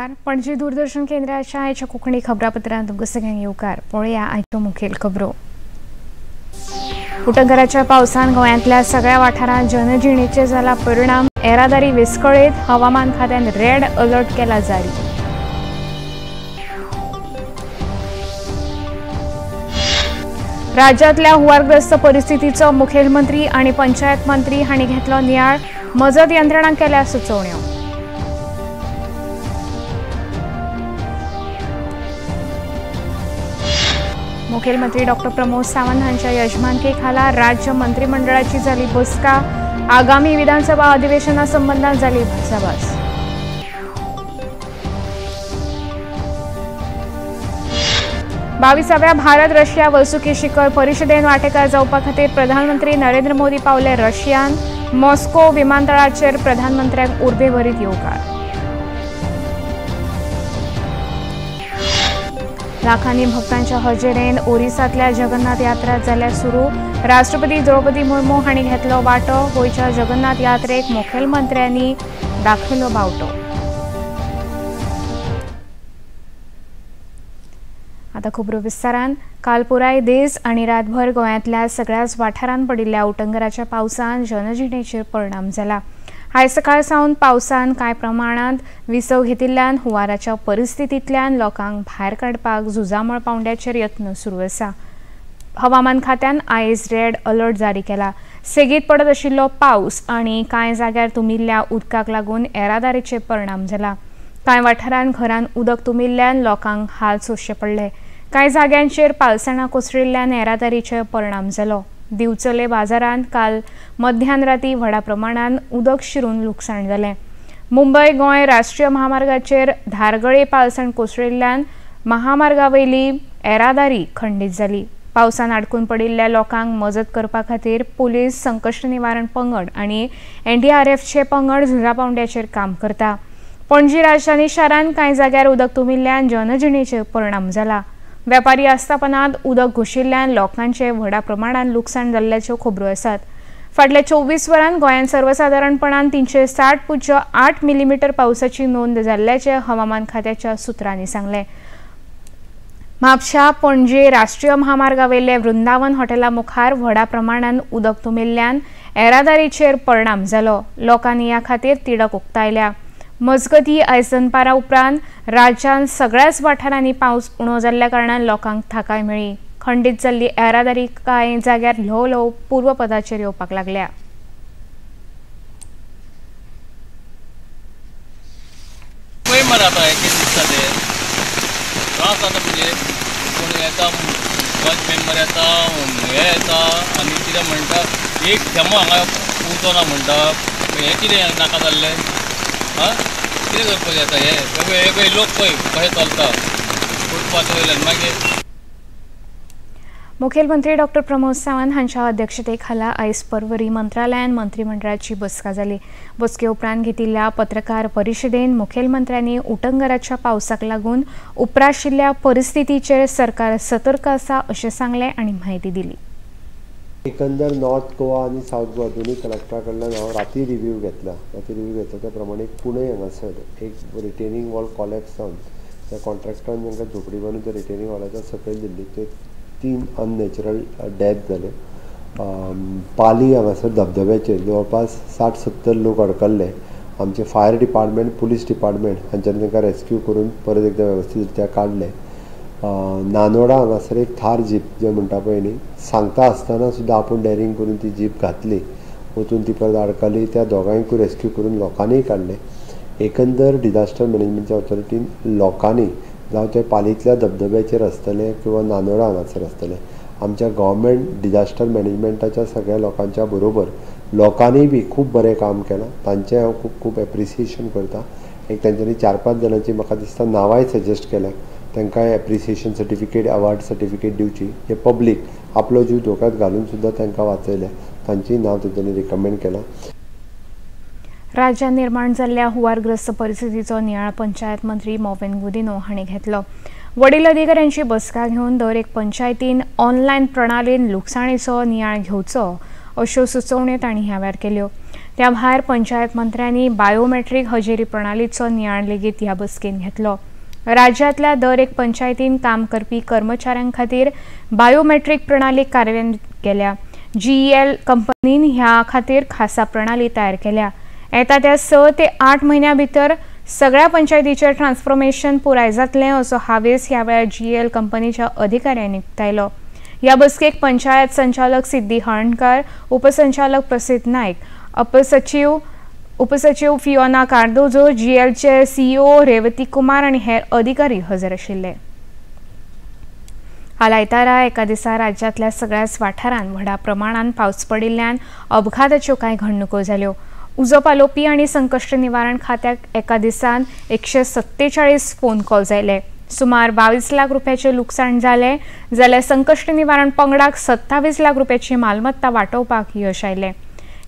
नमस्कार. पणजी दूरदर्शन केंद्राच्या आयच्या कोंकणी खबरापत्रांत तुमकां सगळ्यांक येवकार. पळोवया आयच्यो मुखेल खबरो. उटंगराच्या पावसान गोंयांतल्या सगळ्या वाठारांत जनजिणेचेर जाला परिणाम. येरादारी विस्कळीत. हवामान खात्यान रेड अलर्ट केला जारी. राज्यांतल्या हुंवारग्रस्त परिस्थितीचो मुखेलमंत्री आनी पंचायत मंत्री हांणी घेतलो नियाळ. मजत यंत्रणांक केल्या सुचोवण्यो. मुखेलमंत्री डॉक्टर प्रमोद सावंत हांच्या यजमानके खाला राज्य मंत्रिमंडळाची जाली बसका. आगामी विधानसभा अधिवेशना संबंधान जाली भासाभास. बावीसाव्या भारत रशिया वैसुकी शिखर परिशदेन वांटेकार जावपा खातीर प्रधानमंत्री नरेंद्र मोदी पावले रशियात. मॉस्को विमानतळाचेर प्रधानमंत्र्यांक उर्बेभरीत येवकार. लाखांनी भक्तांच्या हजेरेन ओरिसांतल्या जगन्नाथ यात्रा जाल्या सुरू. राष्ट्रपती द्रौपदी मुर्मू हांणी घेतलो वांटो. गोंयच्या जगन्नाथ यात्रेक मुखेलमंत्र्यांनी दाखयलो बावटो. आता खबरो विस्तारान. काल पुराय दीस आनी रातभर गोंयांतल्या सगळ्याच वाठारांत पडिल्ल्या उटंगराच्या पावसान जनजिणेचेर परिणाम जाला. आयज सकाळ सावन पावसान कांय प्रमाणांत विसव घेतिल्ल्यान हुंवाराच्या परिस्थितींतल्यान लोकांक भायर काडपाक झुजामळ पावंड्याचेर यत्न सुरू आसा. हवामान खात्यान आयज रेड अलर्ट जारी केला. सेगीत पडत आशिल्लो पावस आनी कांय जाग्यार तुंबिल्ल्या उदकाक लागून येरादारीचेर परिणाम जाला. कांय वाठारांत घरांत उदक तुंबिल्ल्यान लोकांक हाल सोंसचे पडले. कांय जाग्यांचेर पालसणां कोसळिल्ल्यान येरादारीचेर परिणाम जालो. दिवचले बाजारांत काल मध्यान राती व्हडा प्रमाणांत उदक शिरून लुकसाण जालें. मुंबय गोंय राष्ट्रीय महामार्गाचेर धारगळे पालसण कोसळिल्ल्यान महामार्गावयली येरादारी खंडीत जाली. पावसान आडकून पडिल्ल्या लोकांक मजत करपा खातीर पुलीस, संकश्ट निवारण पंगड आनी NDRFचे पंगड झुजा पावंड्याचेर काम करता. पणजी राजधानी शारांत कांय जाग्यार उदक तुंबिल्ल्यान जनजिणेचेर परिणाम जाला. वेपारी आस्थापनांत उदक घुशिल्ल्यान लोकांचे व्हडा प्रमाणांत लुकसाण जाल्ल्याच्यो खबरो आसात. फाटल्या 24 वरांत गोंयांत सर्वसाधारणपणान 360.8 मिलीमीटर पावसाची नोंद जाल्ल्याचें हवामान खात्याच्या सुत्रांनी सांगलें. म्हापशा पणजे राष्ट्रीय महामार्गावयले वृंदावन हॉटेला मुखार व्हडा प्रमाणांत उदक तुंबिल्ल्यान येरादारीचेर परिणाम जालो. लोकांनी ह्या खातीर तिडक उक्तायल्या. मजगतीं आयज दनपारा उपरांत राज्यांत सगळ्याच वाठारांनी पावस उणो जाल्ल्या कारणान लोकांक थाकाय मेळ्ळी. खंडीत जाल्ली येरादारी कांय जाग्यार ल्हव ल्हव पूर्वपदाचेर येवपाक लागल्या. कितें करपाक जाता हे वेगळे लोक पळय कशें चलता फुटपाथ वयल्यान मागीर. मुखेलमंत्री डॉक्टर प्रमोद सावंत हांच्या अध्यक्षतेखाला आयज पर्वरी मंत्रालयान मंत्रिमंडळाची बसका जाली. बसके उपरांत घेतिल्ल्या पत्रकार परिशदेन मुखेलमंत्र्यांनी उटंगराच्या पावसाक लागून उपराशिल्ल्या परिस्थितीचेर सरकार सतर्क आसा अशें सांगलें आनी म्हायती दिली. एकंदर नॉर्थ गोवा आणि साऊथ गोवा दोन्ही कलेक्टरा कडल्यान हांव राती रिव्ह्यू घेतला त्या प्रमाणे पुणे हांगासर एक रिटेनिंग वॉल कॉलेप्स जावन त्या कॉन्ट्रॅक्टरान जांकां झोपडी बांदून त्या रिटेनिंग वॉलाच्या सकयल दिल्ली ते 3 अननॅचरल डेथ जाले. पाली हांगासर धबधब्याचेर जवळपास 60-70 लोक अडकल्ले. आमचे फायर डिपार्टमेंट, पुलीस डिपार्टमेंट हांच्यानी तांकां रेस्क्यू करून परत एकदा वेवस्थीतरित्या काडले. नानोडा हांगासर एक थार जीप जे म्हणटा पळय न्ही, सांगता आसतना सुद्दां आपूण डेरिंग करून ती जीप घातली, वचून ती परत अडकली. त्या दोगांयकूय रेस्क्यू करून लोकांनीय काडले. एकंदर डिजास्टर मॅनेजमेंटच्या ऑथॉरिटीन लोकांनी जावं ते पालींतल्या धबधब्याचेर आसतले किंवा नानोडा हांगासर आसतले, आमच्या गव्हर्मेंट डिजास्टर मॅनेजमेंटाच्या सगळ्या लोकांच्या बरोबर लोकांनी बी खूब बरें काम केलां. तांचें हांव खूब खूब एप्रिसिएशन करता. एक तांच्यांनी 4-5 जाणांची म्हाका दिसता नांवांय सजेस्ट केल्या. तांकां एप्रिसिएशन सर्टिफिकेट, अवॉर्ड सर्टिफिकेट दिवची. हे पब्लीक आपलो जीव धोक्यात घालून सुद्दां तांकां वाचयले. तांचीय नांव तेंच्यांनी रिकमेंड केलां. राज्यांत निर्माण जाल्ल्या हुंवारग्रस्त परिस्थितीचो नियाळ पंचायत मंत्री मोवेन गुदिन्हो हांणी घेतलो. वडील अधिकाऱ्यांची बसका घेवन दर एक पंचायतीन ऑनलायन प्रणालीन लुकसाणीचो नियाळ घेवचो अश्यो सुचोवण्यो तांणी ह्या वेळार केल्यो. त्या भायर पंचायत मंत्र्यांनी बायोमेट्रीक हजेरी प्रणालीचो नियाळ लेगीत ह्या बसकेन घेतलो. राज्यांतल्या दर एक पंचायतीन काम करपी कर्मचाऱ्यां खातीर बायोमेट्रीक प्रणाली कार्यान्वित केल्या. GEL कंपनीन ह्या खातीर खासा प्रणाली तयार केल्या. येता त्या 6 ते 8 म्हयन्यां भितर सगळ्या पंचायतीचे ट्रान्सफॉर्मेशन पुराय जातलें असो हावेस ह्या वेळार GEL कंपनीच्या अधिकाऱ्यांनी उक्तायलो. ह्या बसकेक पंचायत संचालक सिद्धी हळणकार, उपसंचालक प्रसिद्ध नायक, उपसचिव फियोना कार्दोजो, GELचे CEO रेवती कुमार आनी हेर अधिकारी हजर आशिल्ले. हाल आयतारा एका दिसा राज्यांतल्या सगळ्याच वाठारांत व्हडा प्रमाणात पावस पडिल्ल्यान अपघाताच्यो कांय घडणुको जाल्यो. उजो पालोवपी आनी संकश्ट निवारण खात्याक एका दिसान 147 फोन कॉल जायले. सुमार 22 लाख रुपयाचे लुकसाण जाले जाल्यार संकश्ट निवारण पंगडाक 27 लाख रुपयाची मालमत्ता वाटोवपाक यश आयलें.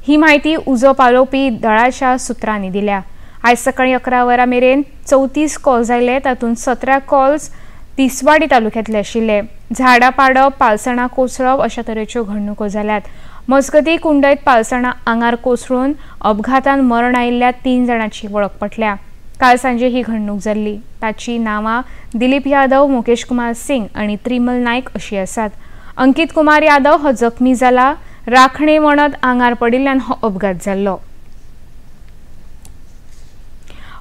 ही माहिती उजो पालोवपी दळाच्या सुत्रांनी दिल्या. आयज सकाळी 11 वरां मेरेन 34 कॉल जायले, तातूंत 17 कॉल्स तिसवाडी तालुक्यांतले आशिल्ले. झाडां पाडप, पालसणां कोसळप अशा तरेच्यो घडणुको जाल्यात. मजगतीं कुंडयत पालसणां आंगार कोसळून अपघातान मरण आयिल्ल्या 3 जाणांची वळख पटल्या. काल सांजे ही घडणूक जाल्ली. ताची नांवां दिलीप यादव, मुकेश कुमार सिंग आनी त्रिमल नायक अशी आसात. अंकित कुमार यादव हो जखमी जाला. राखणे वणत आंगार पडिल्ल्यान हो अपघात जाल्लो.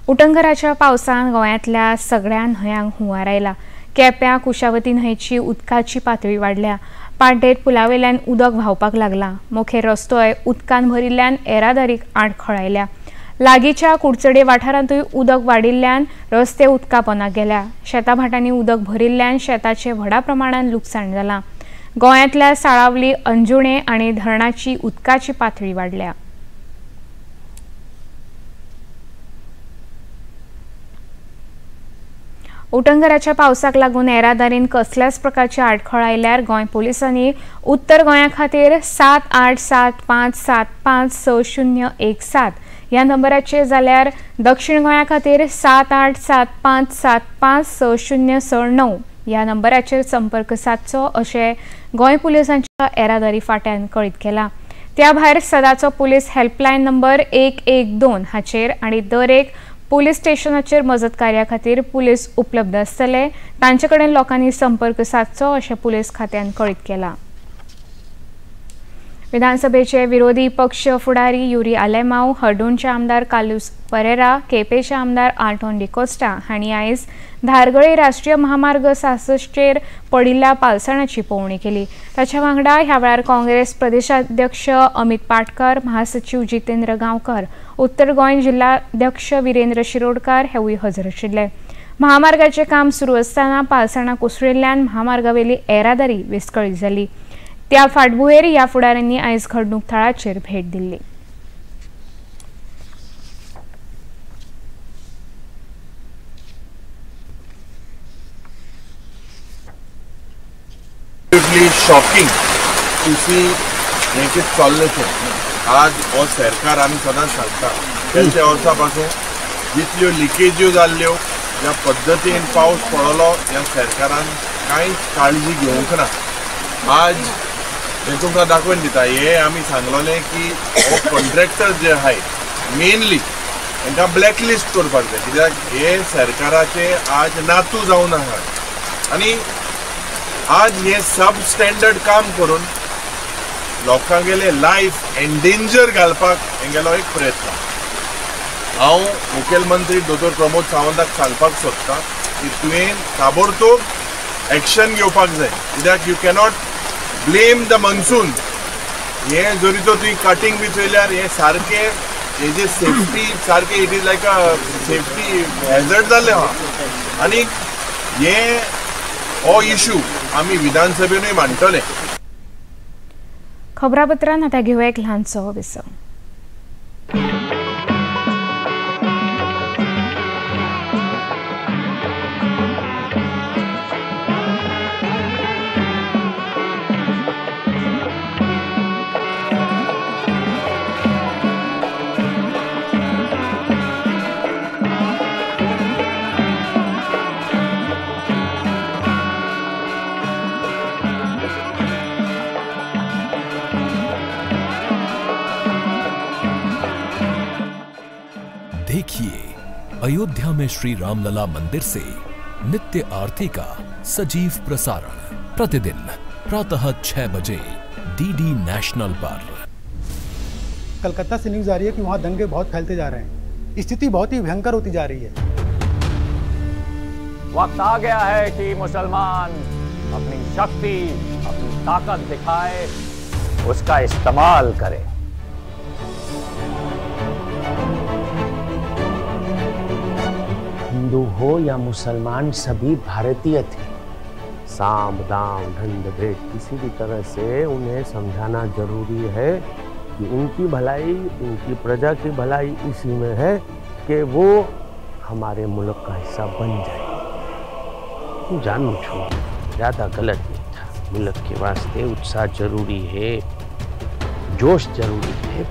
उटंगराच्या पावसान गोंयांतल्या सगळ्या न्हंयांक हुंवार आयला. केप्यां कुशावती न्हंयची उदकाची पातळी वाडल्या. पाड्डेर पुलावेल्यान उदक व्हांवपाक लागला. मुखेल रस्तोय उदकान भरिल्ल्यान येरादारीक आडखळ आयल्या. लागींच्या कुडचडे वाठारांतूय उदक वाडिल्ल्यान रस्ते उदका पोंदाक गेल्या. शेतां भाटांनी उदक भरिल्ल्यान शेताचें व्हडा प्रमाणात लुकसाण जालां. गोंयांतल्या साळावली, अंजुणे आनी धरणाची उदकाची पातळी वाडल्या. उटंगराच्या पावसाक लागून येरादारीन कसल्याच प्रकारची आडखळ आयल्यार गोंय पुलिसांनी उत्तर गोंया खातीर 7875756017 ह्या नंबराचेर जाल्यार दक्षिण गोंया खातीर 7875756069 ह्या नंबराचेर संपर्क सादचो अशें गोंय पुलिसांच्या येरादारी फाट्यान कळीत केला. त्या भायर सदाचो पुलीस हेल्पलायन नंबर 112 हाचेर आनी दर एक पुलीस स्टेशनाचेर मजत कार्या खातीर पुलीस उपलब्ध आसतले. तांचे कडेन लोकांनी संपर्क सादचो अशें पुलीस खात्यान कळीत केला. विधानसभेचे विरोधी पक्ष फुडारी युरी आलेमाव, हर्डोनचे आमदार कार्लोस परेरा, केपेचे आमदार आल्टोन डिकोस्टा हांणी आयज धारगळे राष्ट्रीय महामार्ग 66 पडिल्ल्या पालसणाची पळोवणी केली. ताच्या वांगडा ह्या वेळार काँग्रेस प्रदेशाध्यक्ष अमित पाटकर, महासचिव जितेंद्र गांवकर, उत्तर गोंय जिल्हाध्यक्ष विरेंद्र शिरोडकार हेवूय हजर आशिल्ले. महामार्गाचें काम सुरू आसतना पालसणां कोसळिल्ल्यान महामार्गावेली येरादारी विस्कळीत जाली. त्या फाटभुंयेर ह्या फुडाऱ्यांनी आयज घडणूक थळाचेर भेट दिल्ली. शॉकिंग टू सी हें कितें चल्लें तें. आज हो सरकार आमी सदांच सांगता तेच्या वर्सां पासून जितल्यो लिकेज्यो जाल्ल्यो, ज्या पद्दतीन पावस पडलो, ह्या सरकारान कांयच काळजी घेवंक ना. आज हें तुमकां दाखोवन दिता. हे आमी सांगलोलें की हो कॉन्ट्रॅक्टर जे आहाय मेनली तांकां ब्लॅकलिस्ट करपाक जाय, कित्याक हे सरकाराचे आज नातू जावन आहा आनी आज हे सब स्टँडर्ड काम करून लोकांगेले लायफ एंडेंजर घालपाक हेंगेलो एक प्रयत्न. हांव मुखेलमंत्री दोतोर प्रमोद सावंताक सांगपाक सोदतां की तुवें ताबडतोब एक्शन घेवपाक जाय, कित्याक you cannot blame the monsoon. हे जरी तो तुवें कटींग बी चयल्यार हे सारके हेजे सेफ्टी सारके it is like a safety hazard जाल्लें आहा. आनी हे हो इश्यू आमी विधानसभेनूय मांडटले. खबरापत्रांत आतां घेवया एक ल्हानसो विसव. अयोध्या में श्री रामलला मंदिर से नित्य आरती का सजीव प्रसारण प्रतिदिन प्रातः 6 बजे डीडी नेशनल पर। कलकत्ता से न्यूज आ रही है कि वहाँ दंगे बहुत फैलते जा रहे हैं, स्थिति बहुत ही भयंकर होती जा रही है। वक्त आ गया है कि मुसलमान अपनी शक्ति, अपनी ताकत दिखाए, उसका इस्तेमाल करे। हिंदू हो या मुसलमान सभी भारतीय थे। साम दाम दंड भेद किसी भी तरह से उन्हें समझाना जरूरी है कि उनकी भलाई, उनकी प्रजा की भलाई इसी में है कि वो हमारे मुल्क का हिस्सा बन जाए। जानू छू ज़्यादा गलत नहीं था। मुल्क के वास्ते उत्साह जरूरी है, जोश जरूरी है।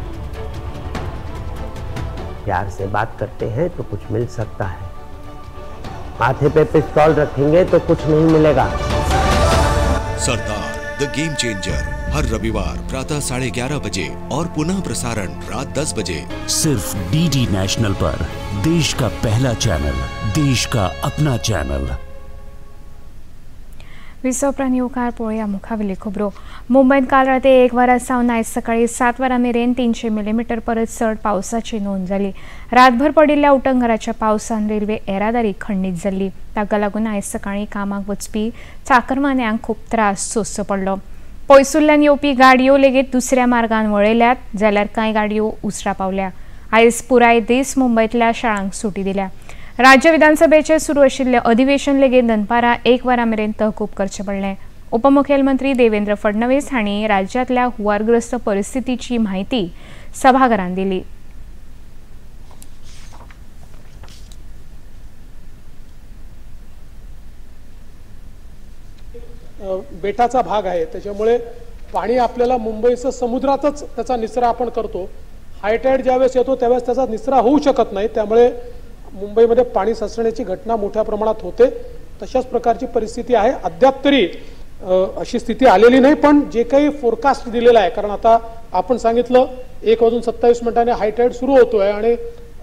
प्यार से बात करते हैं तो कुछ मिल सकता है, माथे पे पिस्तौल रखेंगे तो कुछ नहीं मिलेगा। सरदार द गेम चेंजर हर रविवार प्रातः 11:30 बजे और पुनः प्रसारण रात 10 बजे सिर्फ डीडी नेशनल पर। देश का पहला चॅनल, देश का अपना चॅनल। विसवप्रांत येवकार पळोवया मुखावेली खबरो। मुंबईत काल राती 1 वरांसावन आयज सकाळी 7 वरां मेरेन 300 मिलीमीटर परस चड पावसाची नोंद जाली। रातभर पडिल्ल्या उटंगराच्या पावसान रेल्वे येरादारी खंडीत जाल्ली। ताका लागून आयज सकाळी कामाक वचपी चाकरमान्यांक खूब त्रास सोंसचो पडलो। पयसुल्ल्यान येवपी गाडयो लेगीत दुसऱ्या मार्गान वळयल्यात जाल्यार कांय गाडयो उसरा पावल्या। आयज पुराय दीस मुंबईतल्या शाळांक सुटी दिल्या। राज्य विधानसभेचे सुरू आशिल्ले अधिवेशन लेगीत दनपारां 1 वरां मेरेन तहकूब करचें पडलें। उपमुख्यमंत्री देवेंद्र फडणवीस हांणी राज्यांतल्या हुंवारग्रस्त परिस्थितीची म्हायती सभाघरांत दिली। बेटाचा भाग आहे, त्याच्यामुळे पाणी आपल्याला मुंबईचं समुद्रातच त्याचा निचरा आपण करतो। हाय टाईड ज्यावेळेस येतो त्यावेळेस त्याचा निचरा होऊ शकत नाही, त्यामुळे मुंबईमध्ये पाणी साचण्याची घटना मोठ्या प्रमाणात होते। तशाच प्रकारची परिस्थिती आहे। अद्याप तरी अशी स्थिती आलेली नाही, पण जे काही फोरकास्ट दिलेला आहे, कारण आता आपण सांगितलं 1:27 हाय टाईड सुरू होतोय आणि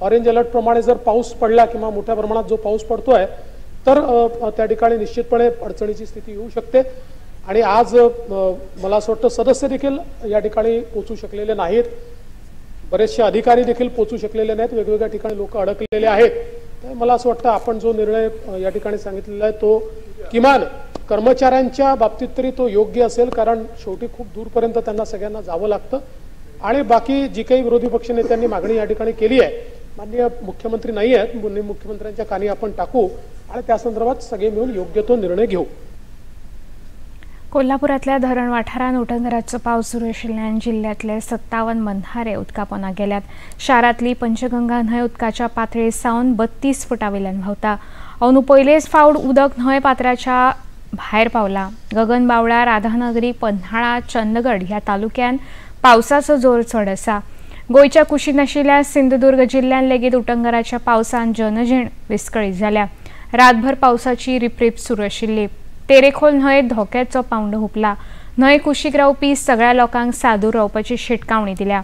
ऑरेंज अलर्ट प्रमाणे जर पाऊस पडला किंवा मोठ्या प्रमाणात जो पाऊस पडतोय तर त्या ठिकाणी निश्चितपणे अडचणीची स्थिती येऊ शकते। आणि आज मला असं वाटतं सदस्य देखील या ठिकाणी पोहोचू शकलेले नाहीत, बरेचसे अधिकारी देखील पोहोचू शकलेले नाहीत, वेगवेगळ्या ठिकाणी लोक अडकलेले आहेत। तर मला असं वाटतं आपण जो निर्णय या ठिकाणी सांगितलेला आहे तो किमान कर्मचाऱ्यांच्या बाबतीत तरी तो योग्य असेल, कारण शेवटी खूप दूरपर्यंत त्यांना सगळ्यांना जावं लागतं। आणि बाकी जी काही विरोधी पक्षनेत्यांनी मागणी या ठिकाणी केली आहे, माननीय मुख्यमंत्री नाही आहेत, मुख्यमंत्र्यांच्या कानी आपण टाकू आणि त्या संदर्भात सगळे मिळून योग्य तो निर्णय घेऊ। कोल्हापुरातल्या धरण वाठारांत उटंगराचो पावस सुरू आशिल्ल्यान जिल्ह्यातले 57 बंधारे उदकापोंदा गेल्यात। शारांतली पंचगंगा न्हंय उदकाच्या पातळी सावन 32 फुटां वयल्यान व्हांवता। अंदू पयलेच फावट उदक न्हंय पात्राच्या भायर पावला। गगनबावडा, राधानगरी, पन्हाळा, चंदगड ह्या तालुक्यांत पावसाचो जोर चड आसा। गोंयच्या कुशीन आशिल्ल्या सिंधुदुर्ग जिल्ह्यात लेगीत उटंगराच्या पावसान जनजीण विस्कळीत जाल्या। रातभर पावसाची रिपरिप सुरू आशिल्ली। तेरेखोल न्हंयेत धोक्याचो पावंडो हुपला। न्हंय कुशीक रावपी सगळ्या लोकांक सादूर रावपाची शिटकावणी दिल्या।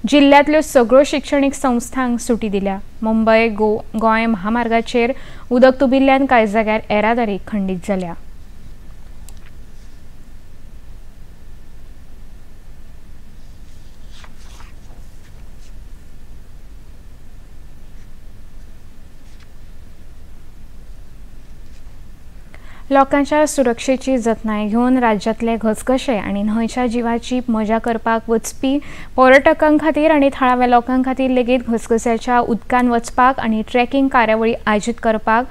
जिल्ह्यातल्यो सगळ्यो शिक्षणीक संस्थांक सुटी दिल्या। मुंबय गोंय महामार्गाचेर उदक तुबिल्ल्यान कांय जाग्यार येरादारी खंडीत जाल्या। लोकांच्या सुरक्षेची जतनाय घेवन राज्यातले घसघशे आणि न्हंयच्या जिवाची मजा करपाक वचपी पर्यटकांक खातीर आणि थळाव्या लोकांक खातीर लेगीत घसघश्याच्या उदकान वचपाक आणि ट्रेकिंग कार्यावळी आयोजीत करपाक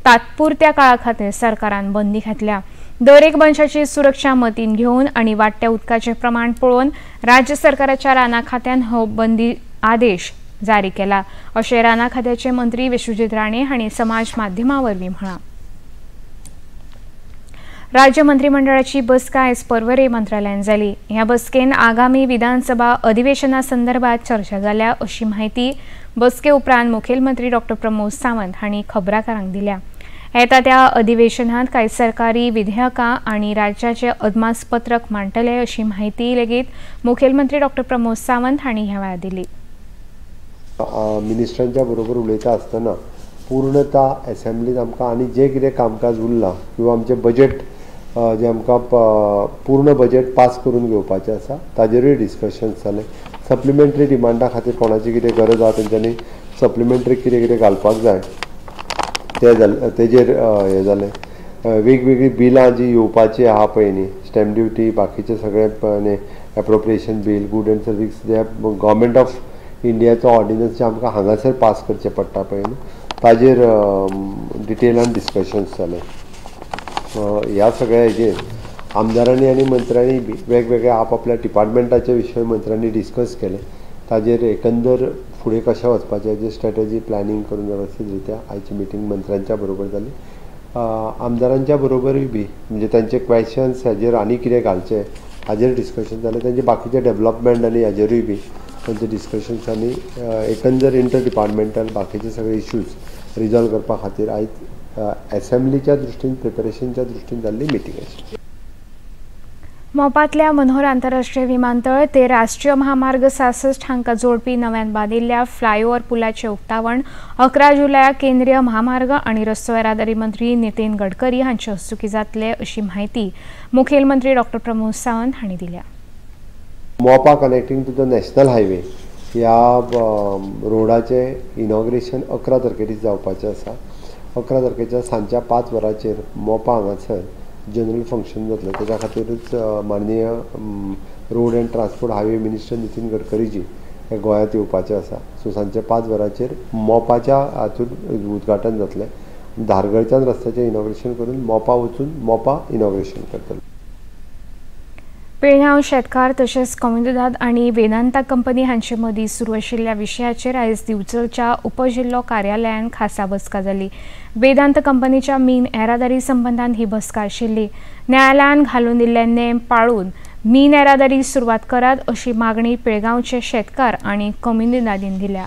तात्पुरत्या काळा खातीर सरकारान बंदी घातल्या। दर एक मनशाची सुरक्षा मतीन घेवन आणि वाडट्या उदकाचे प्रमाण पळोवन राज्य सरकाराच्या रानां खात्यान हो बंदी आदेश जारी केला, अशें रानां खात्याचे मंत्री विश्वजीत राणे हांणी समाज माध्यमां वरवीं म्हळां। राज्य मंत्रिमंडळाची बसका आयज पर्वरे मंत्रालयात जाली। ह्या बसकेन आगामी विधानसभा अधिवेशना संदर्भात चर्चा जाल्या, अशी माहिती बसके उपरांत मुखेलमंत्री डॉ. प्रमोद सावंत हांणी खबराकारांक दिल्या। येता त्या अधिवेशनात कांय सरकारी विधेयकां आणि राज्याचे अदमासपत्रक मांडटले, अशी माहिती लेगीत मुखेलमंत्री डॉ. प्रमोद सावंत हांणी ह्या वेळार दिली। मिनिस्टरांच्या बरोबर उलयता आसतना पूर्णता एसेंब्लीन आमकां आनी जें कितें कामकाज उरलां किंवा आमचें बजेट जें आमकां पूर्ण बजेट पास करून घेवपाचें आसा ताजेरूय डिस्कशन्स जालें. सप्लिमेंटरी डिमांडा खातीर कोणाची कितें गरज आसा तेंच्यांनी सप्लिमेंटरी कितें कितें घालपाक जाय तेजेर हें जालें. वेगवेगळी बिलां जी येवपाची आहा पळय न्ही, स्टॅम्प ड्युटी, बाकीचे सगळे appropriation bill, good end service जे गव्हर्मेंट ऑफ इंडियाचो ऑर्डिनन्स जे आमकां हांगासर पास करचें पडटा पळय न्ही, ताजेर डिटेलान डिस्कशन्स जाले. ह्या सगळ्या हेजेर आमदारांनी आनी मंत्र्यांनी वेगवेगळ्या आपआपल्या डिपार्टमेंटाचे विशय मंत्र्यांनी डिस्कस केले. ताजेर एकंदर फुडें कशें वचपाचें हेजेर स्ट्रॅटजी प्लॅनिंग करून वेवस्थीत रित्या आयची मिटींग मंत्र्यांच्या बरोबर जाली. आमदारांच्या बरोबरूय बी म्हणजे तांचे क्वेश्चन्स हेजेर आनी कितें घालचें हाजेर डिस्कशन जालें. तांचे बाकीचे डेव्हलपमेंट आनी हाजेरूय बी तांचे डिस्कशन्स आनी एकंदर इंटर डिपार्टमेंटल बाकीचे सगळे इश्यूज रिजॉल्व करपा खातीर आयज एसेंब्लीच्या दृश्टीन प्रिपरेशनच्या दृश्टीन जाल्ली मिटींग आशिल्ली. मोपांतल्या मनोहर आंतरराष्ट्रीय विमानतळ ते राष्ट्रीय महामार्ग 66 हांकां जोडपी नव्यान बांदिल्ल्या फ्लायओव्हर पुलाचें उक्तावण 11 जुलयाक केंद्रीय महामार्ग आनी रस्तो येरादारी मंत्री नितीन गडकरी हांचे हस्तुकीं जातले अशी माहिती मुखेल मंत्री डॉ. प्रमोद सावंत हांणी दिल्या. Mopa connecting to the national highway ह्या रोडाचें इनॉग्रेशन 11 तारखेर जावपाचें आसा. 11 तारखेच्या सांजच्या 5 वरांचेर मोपा हांगासर जनरल फंक्शन जातलें. तेच्या खातीरच माननीय road and transport highway minister Nitin गडकरीजी हे गोंयांत येवपाचे आसा. सो सांजचे 5 वरांचेर मोपाच्या हातूंत उद्घाटन जातलें. धारगळच्यान रस्त्याचें इनॉग्रेशन करून मोपा वचून मोपा इनॉग्रेशन करतले. पिळगांव शेतकार तशेंच कॉम्युनिदाद आनी वेदांता कंपनी हांचे मदीं सुरू आशिल्ल्या विशयाचेर आयज दिवचलच्या उपजिल्लो कार्यालयान खासा बसका जाली. वेदांत कंपनीच्या मीन येरादारी संबंदान ही बसका आशिल्ली. न्यायालयान घालून दिल्ले नेम पाळून मीन येरादारी सुरवात करात अशी मागणी पिळगांवचे शेतकार आनी कॉम्युनिदादीन दिल्या.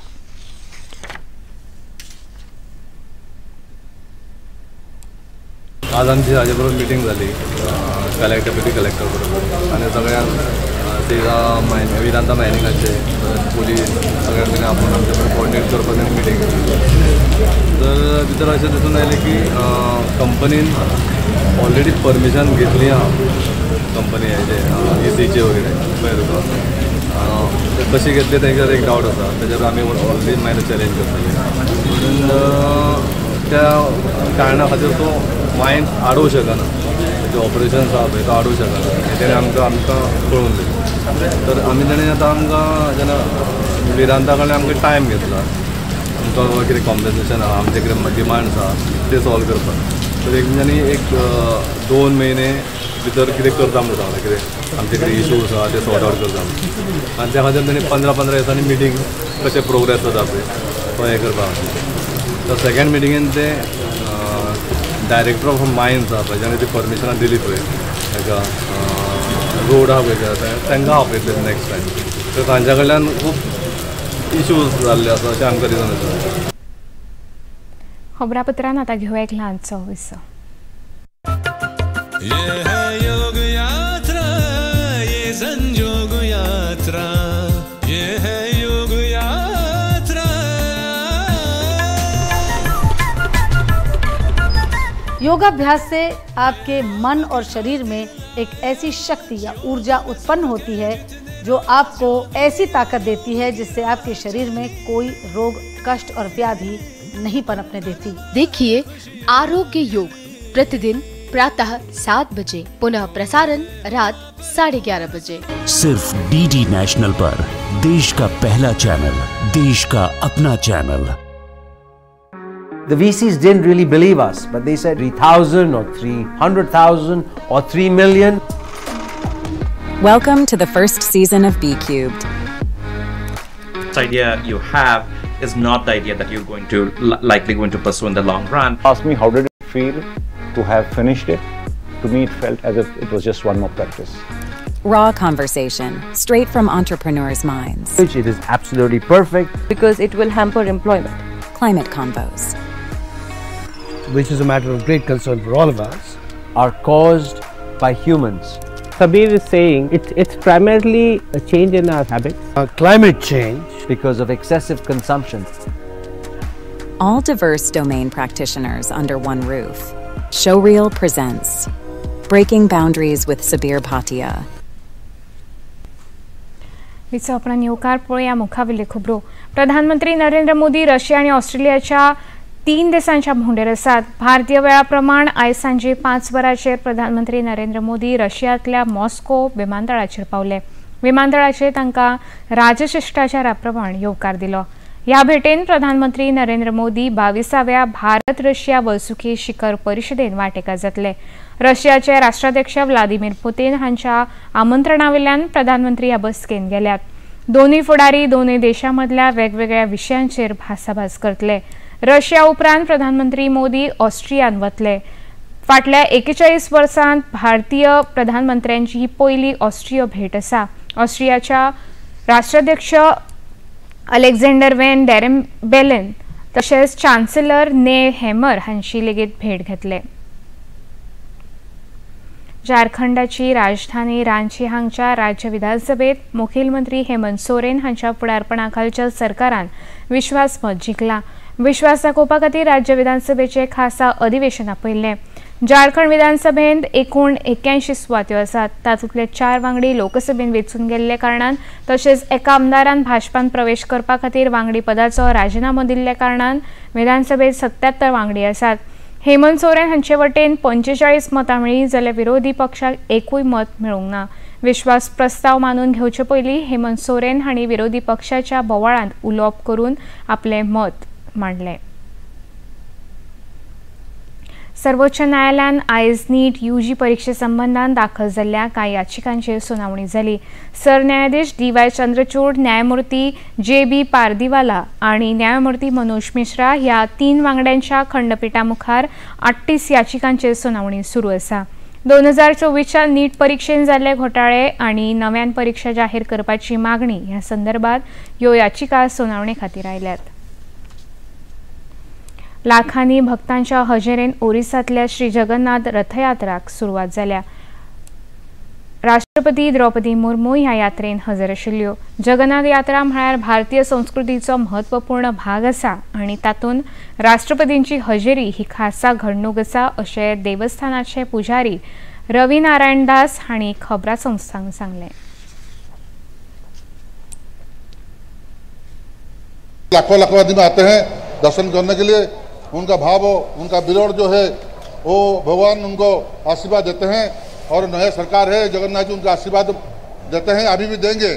आज आमची हाजे बरोबर मिटींग जाली डेप्युटी कलेक्टर बरोबर आनी सगळ्यांक तेजा वेदांता मायनिंगाचे पोलीस सगळ्यांक आपण आमचे बरोबर कोऑर्डिनेट करपाची मिटींग केली. तर भितर अशें दिसून आयलें की कंपनीन ऑलरेडी परमिशन घेतली आहा कंपनी हेजे ECचे वगैरे पळय तुका ते कशी घेतली तेजेर एक डावट आसा. तेजेर आमी ऑलरेडी मायनर चॅलेंज करतले म्हणून त्या कारणां खातीर तो मायन आडोवंक शकना. तेजें ऑपरेशन आसा पळय तो आडोवंक शकना. तेणें आमकां कळून दिलें. तर आमी तेणें आतां आमकां जेन्ना वेदांता कडल्यान आमकां टायम घेतला आमकां कितें कॉम्पेन्सेशन आहा आमचे कितें डिमांड्स आहा ते सॉल्व करपाक. तर एक 2 म्हयने भितर कितें करता म्हणून सांगलें. कितें आमचे कितें इश्यूज आहा ते सॉर्ट आउट करता म्हणून. आनी त्या खातीर तेणी 15-15 दिसांनी मिटींग कशें प्रोग्रेस जाता पळय तो हें करपाक. तर सेकेंड मिटींगेन ते डायरेक्टर ऑफ मायन्स आहा पळय जेणे ती परमिशनां दिली पळय हेका रोड आहा पळय तांकां आपयतले नेक्स्ट टायम. तर तांच्या कडल्यान खूब इश्यूज जाल्ले आसा अशें आमकां दिसून येता. खबरापत्रान आतां घेवया एक ल्हानसो विसो. योगाभ्यास से आपके मन और शरीर में एक ऐसी शक्ति या ऊर्जा उत्पन्न होती है जो आपको ऐसी ताकत देती है जिससे आपके शरीर में कोई रोग, कष्ट और व्याधि नहीं पनपने देती. देखिए आरोग्य योग प्रतिदिन प्रातः 7 बजे, पुनः प्रसारण रात 11:30 बजे. सिर्फ DD नेशनल पर, देश का पहला चैनल, देश का अपना channel. The VCs didn't really believe us, but they said 3,000 or 300,000 or 3 million. Welcome to the first season of B Cubed. This idea you have is not the idea that you're going to likely going to pursue in the long run. Ask me how did it feel to have finished it. To me it felt as if it was just one more practice. Raw conversation, straight from entrepreneurs' minds. It is absolutely perfect because it will hamper employment. Climate Convos, which is a matter of great concern for all of us, are caused by humans. Sabir is saying it's primarily a change in our habits. Climate change because of excessive consumption. all diverse domain practitioners under one roof. Showreel presents Breaking Boundaries with Sabir Bhatia. विचारप्रमाणे येवकार पळया मुखावेली खबरो. प्रधानमंत्री Narendra Modi Russia आणि ऑस्ट्रेलियाच्या 3 देशांच्या भोंवडेर आसात. भारतीय वेळा प्रमाण आयज सांजे 5 वरांचेर प्रधानमंत्री नरेंद्र मोदी रशियातल्या मॉस्को विमानतळाचेर पावले. विमानतळाचेर तांकां राजशिष्टाचारा प्रमाण येवकार दिलो. ह्या भेटेन प्रधानमंत्री नरेंद्र मोदी 22व्या भारत रशिया वर्सुकी शिखर परिशदेन वांटेकार जातले. रशियाचे राष्ट्राध्यक्ष व्लादिमीर पुतीन हांच्या आमंत्रणावेल्यान प्रधानमंत्री ह्या बसकेन गेल्यात. दोन्ही फुडारी दोन्ही देशांमधल्या वेगवेगळ्या विशयांचेर भासाभास करतले. रशिया उपरांत प्रधानमंत्री मोदी ऑस्ट्रियान वतले. फाटल्या 41 वर्सांत भारतीय प्रधानमंत्र्यांची ही पहिली ऑस्ट्रिया भेट आसा. ऑस्ट्रियाच्या राष्ट्राध्यक्ष अलेक्झांडर व्हॅन डेर बेलेन तशेंच चान्सेलर ने हेमर हांची लेगीत भेट घेतले. झारखंडाची राजधानी रांची हांगच्या राज्य विधानसभेत मुखेलमंत्री हेमंत सोरेन हांच्या फुडारपणाखालच्या सरकारान विश्वासमत जिखला. विश्वास दाखोवपा खातीर राज्य विधानसभेचे खासा अधिवेशन आपयल्ले. झारखंड विधानसभेत एकूण 81 सुवात्यो आसात. तातूंतले 4 वांगडी लोकसभेत वेंचून गेल्ले कारणान तशेंच एका आमदारान भाजपान प्रवेश करपा खातीर वांगडी पदाचो राजीनामो दिल्ले कारणान विधानसभेत 77 वांगडी आसात. हेमंत सोरेन हांचे वटेन 45 मतां मेळ्ळी जाल्यार विरोधी पक्षाक एकूय मत मेळूंक ना. विश्वास प्रस्ताव मानून घेवचे पयलीं हेमंत सोरेन हांणी विरोधी पक्षाच्या बोवाळांत उलोवप करून आपलें मत मांडलें. सर्वोच्च न्यायालयान आयज नीट यूजी परीक्षे संबंधान दाखल जाल्ल्या कांय याचिकांचेर सुनावणी जाली. सरन्यायाधीश DY चंद्रचूड, न्यायमूर्ती JB पारदीवाला आनी न्यायमूर्ती मनोज मिश्रा ह्या 3 वांगड्यांच्या खंडपीठा मुखार 38 याचिकांचेर सुनावणी सुरू आसा. 2024च्या नीट परीक्षेन जाल्ले घोटाळे आनी नव्यान परीक्षा जाहीर करपाची मागणी ह्या संदर्भात ह्यो याचिका सुनावणे खातीर आयल्यात. लाखांनी भक्तांच्या हजेरेन ओरिसांतल्या श्री जगन्नाथ रथयात्राक सुरवात जाल्या. राष्ट्रपती द्रौपदी मुर्मू ह्या यात्रेन हजर आशिल्ल्यो. जगन्नाथ यात्रा म्हळ्यार भारतीय संस्कृतीचो म्हत्वपूर्ण भाग आसा आनी तातूंत राष्ट्रपतींची हजेरी ही खासा घडणूक आसा अशें देवस्थानाचे पुजारी रवी नारायण दास हांणी खबरां संस्थांक सांगलें. लाखों आदमी आते हैं दर्शन करने के लिए. उनका भाव उनका विरोध जो है वो भगवान उनको आशीर्वाद देते हैं और नए सरकार है जगन्नाथ जी उनका आशीर्वाद देते हैं, अभी भी देंगे.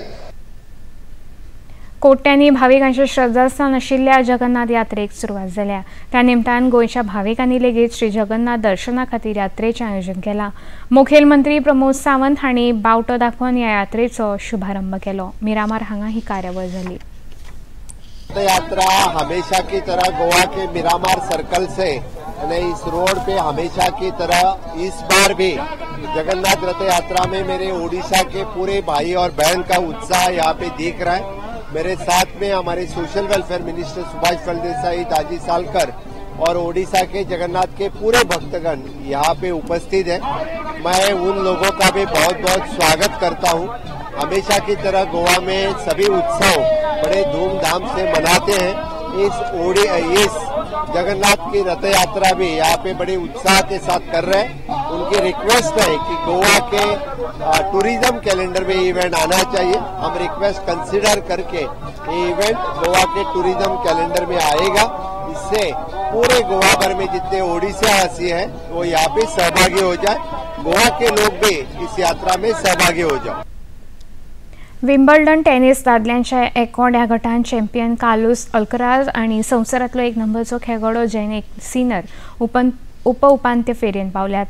कोट्यांनी भाविकांचे श्रद्धास्थान आशिल्ल्या जगन्नाथ यात्रेक सुरवात जाल्या. त्या निमतान गोंयच्या भाविकांनी लेगीत श्री जगन्नाथ दर्शना खातीर यात्रेचें आयोजन केलां. मुखेलमंत्री प्रमोद सावंत हांणी बावटो दाखोवन ह्या यात्रेचो शुभारंभ केलो. मिरामार हांगा ही कार्यावळ जाली. यात्रा हमेशा की तरह गोवा के मिरामार सर्कल से इस रोड पे हमेशा की तरह इस बार भी जगन्नाथ रथ यात्रा में मेरे ओडिशा के पूरे भाई और बहन का उत्साह यहाँ पे दिख रहा है. मेरे साथ में हमारे social welfare minister Subhash Phaldesai, Daji Salkar और ओडिशा के जगन्नाथ के पूरे भक्तगण यहाँ पे उपस्थित हैं. मैं उन लोगों का भी बहुत बहुत स्वागत करता हूँ. हमेशा की तरह गोवा में सभी उत्सव बड़े धूमधाम से मनाते हैं. इस जगन्नाथ की रथ यात्रा भी यहाँ पे बड़े उत्साह के साथ कर रहे हैं. उनकी रिक्वेस्ट है कि गोवा के टूरिज्म कैलेंडर में इवेंट आना चाहिए. हम रिक्वेस्ट कंसीडर करके ये इवेंट गोवा के टूरिज्म कैलेंडर में आएगा. इससे पूरे गोवा भर में जितने ओडिशावासी हैं वो यहाँ पे सहभागी हो जाए. गोवा के लोग भी इस यात्रा में सहभागी हो जाए. विम्बल्डन टेनिस दादल्यांच्या एकोड्या गटान चॅम्पियन कार्लोस अल्कराज आनी संवसारांतलो 1 नंबरचो खेळगडो जॅनिक सिनर उप-उपांत्य फेरयेन पावल्यात.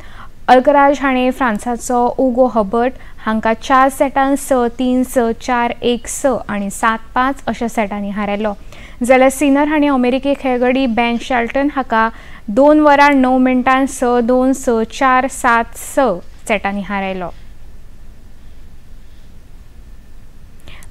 अल्कराज हाणें फ्रांसाचो उगो हर्बर्ट हांकां 4 सेटांत 6-3, 6-4, 1-6 आनी 7-5 अशा सेटांनी हारयलो. जाल्यार सिनर हाणें अमेरिकी खेळगडी बेन शाल्टन हाका 2 वरां 9 मिनटांत 6-2, 6-4, 7-6 सेटांनी हारयलो.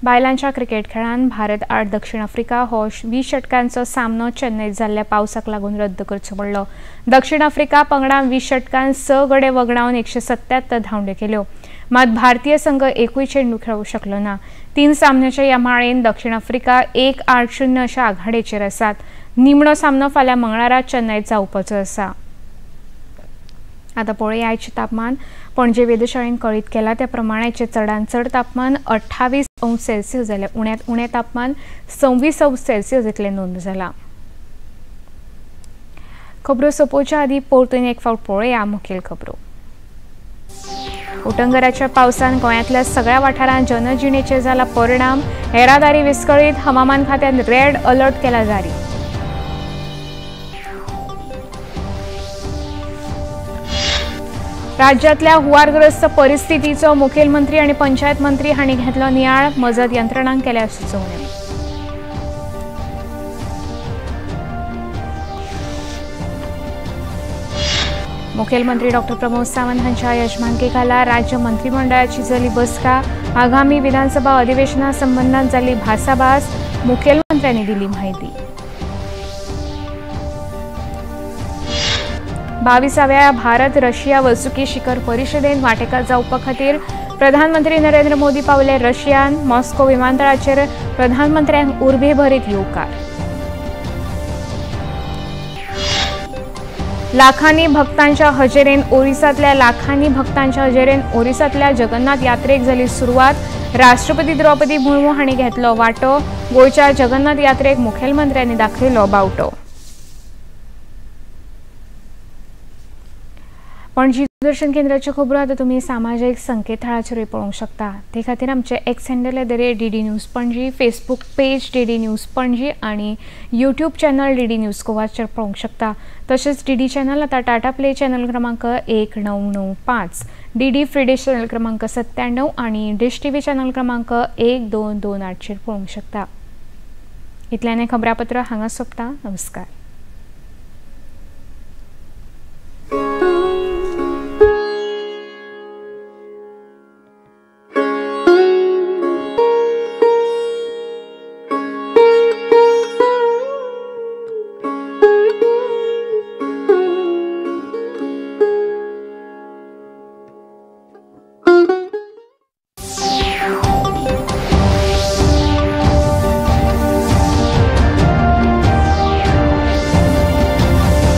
बायलांच्या क्रिकेट खेळान भारत आड दक्षिण आफ्रिका हो 20 षटकांचो सामनो चेन्नईत जाल्ल्या पावसाक लागून रद्द करचो पडलो. दक्षिण आफ्रिका पंगडान 20 षटकांत 6 गडे वगडावन 177 धांवड्यो केल्यो. मात भारतीय संघ एकूय चेंडू खेळूंक शकलो ना. 3 सामन्याच्या या माळेन दक्षिण आफ्रिका 1-8-0 अशा आघाडीचेर आसात. निमणो सामनो फाल्यां मंगळारा चेन्नईत जावपाचो आसा. आतां पळय आयचें तापमान. पणजे वेधशाळेन कळीत केला त्या प्रमाण आयचें चडांत चड तापमान 28 अंश सेल्सियस जाल्यार उण्यांत उणें तापमान 26 अंश सेल्सियस इतलें नोंद जालां. खबरो सोंपोवच्या आदीं परतून एक फावट पळोवया मुखेल खबरो. उटंगराच्या पावसान गोंयांतल्या सगळ्या वाठारांत जनजिणेचेर जाला परिणाम. येरादारी विस्कळीत. हवामान खात्यान रेड अलर्ट केला जारी. राज्यांतल्या हुंवारग्रस्त परिस्थितीचो मुखेलमंत्री आनी पंचायत मंत्री हांणी घेतलो नियाळ. मजत यंत्रणांक केल्या सुचोवण्यो. मुखेलमंत्री डॉ प्रमोद सावंत हांच्या यजमानके खाला राज्य मंत्रिमंडळाची जाली बसका. आगामी विधानसभा अधिवेशना संबंधान जाली भासाभास. मुखेलमंत्र्यांनी दिली माहिती. 22व्या भारत रशिया वसुकी शिखर परिशदेन वांटेकार जावपा खातीर प्रधानमंत्री नरेंद्र मोदी पावले रशियान. मॉस्को विमानतळाचेर प्रधानमंत्र्यांक उर्बे भरीत येवकार. लाखांनी भक्तांच्या हजेरेन ओरिसांतल्या जगन्नाथ यात्रेक जाली सुरवात. राष्ट्रपती द्रौपदी मुर्मू हांणी घेतलो वांटो. गोंयच्या जगन्नाथ यात्रेक मुखेलमंत्र्यांनी दाखयलो बावटो. पणजी दूरदर्शन केंद्राच्यो खबरो आतां तुमी सामाजीक संकेतथळाचेरूय पळोवंक शकता. ते खातीर आमचे x handle @DD news Panaji, Facebook page DD news Panaji आणि यूट्यूब चॅनल DD न्यूज गोवाचेर पळोवंक शकता. तशेंच DD चॅनल आतां टाटा प्ले चॅनल क्रमांक 1995, DD फ्री डिश चॅनल क्रमांक 97 आणि डिश TV चॅनल क्रमांक 1228 पळोवंक शकता. इतल्यान खबरापत्र हांगा सोंपता. नमस्कार.